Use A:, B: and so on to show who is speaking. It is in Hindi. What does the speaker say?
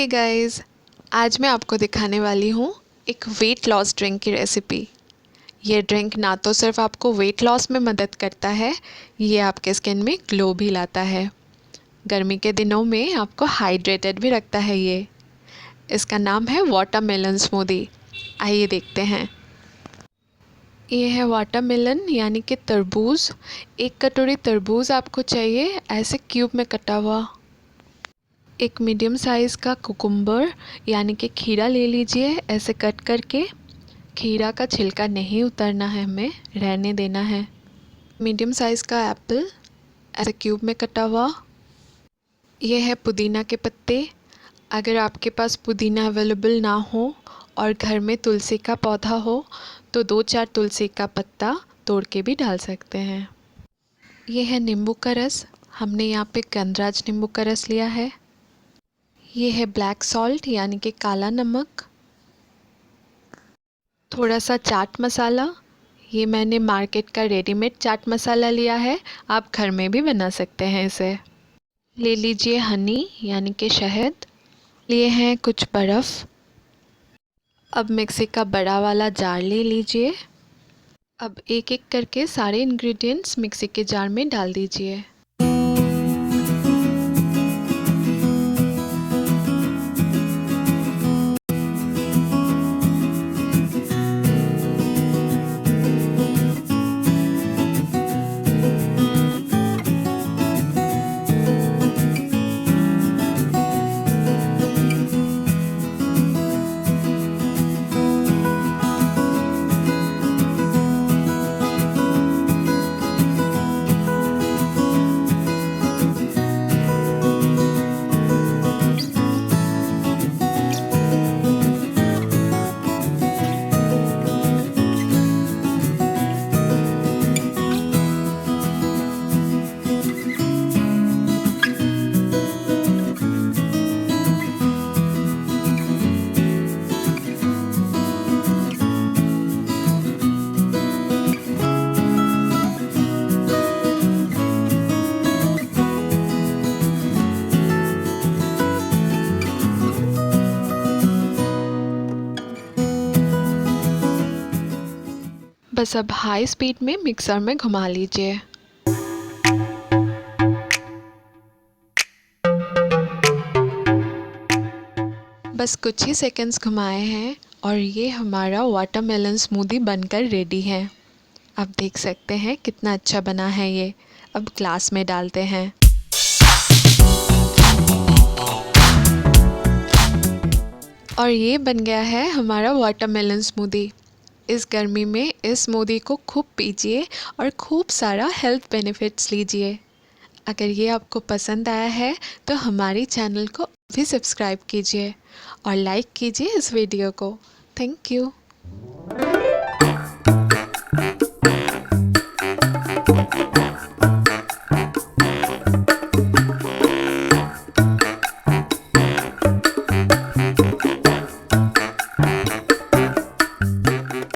A: हे गाइस, आज मैं आपको दिखाने वाली हूँ एक वेट लॉस ड्रिंक की रेसिपी। ये ड्रिंक ना तो सिर्फ आपको वेट लॉस में मदद करता है, ये आपके स्किन में ग्लो भी लाता है। गर्मी के दिनों में आपको हाइड्रेटेड भी रखता है ये। इसका नाम है वाटरमेलन स्मूदी। आइए देखते हैं। ये है वाटरमेलन यानी कि तरबूज। 1 कटोरी तरबूज आपको चाहिए, ऐसे क्यूब में कटा हुआ। एक मीडियम साइज़ का कुकुम्बर यानी कि खीरा ले लीजिए, ऐसे कट करके। खीरा का छिलका नहीं उतारना है, हमें रहने देना है। मीडियम साइज़ का एप्पल, ऐसे क्यूब में कटा हुआ। ये है पुदीना के पत्ते। अगर आपके पास पुदीना अवेलेबल ना हो और घर में तुलसी का पौधा हो तो 2-4 तुलसी का पत्ता तोड़ के भी डाल सकते हैं। ये है नींबू का रस। हमने यहाँ पे गंधराज नींबू का रस लिया है। ये है ब्लैक सॉल्ट यानी कि काला नमक। थोड़ा सा चाट मसाला। ये मैंने मार्केट का रेडीमेड चाट मसाला लिया है, आप घर में भी बना सकते हैं इसे। ले लीजिए हनी यानी कि शहद। लिए हैं कुछ बर्फ़। अब मिक्सी का बड़ा वाला जार ले लीजिए। अब एक एक करके सारे इंग्रेडिएंट्स मिक्सी के जार में डाल दीजिए। बस अब हाई स्पीड में मिक्सर में घुमा लीजिए। बस कुछ ही सेकंड्स घुमाए हैं और ये हमारा वाटरमेलन स्मूदी बनकर रेडी है। आप देख सकते हैं कितना अच्छा बना है ये। अब ग्लास में डालते हैं। और ये बन गया है हमारा वाटरमेलन स्मूदी। इस गर्मी में इस स्मूदी को खूब पीजिए और खूब सारा हेल्थ बेनिफिट्स लीजिए। अगर ये आपको पसंद आया है तो हमारी चैनल को भी सब्सक्राइब कीजिए और लाइक कीजिए इस वीडियो को। Thank you.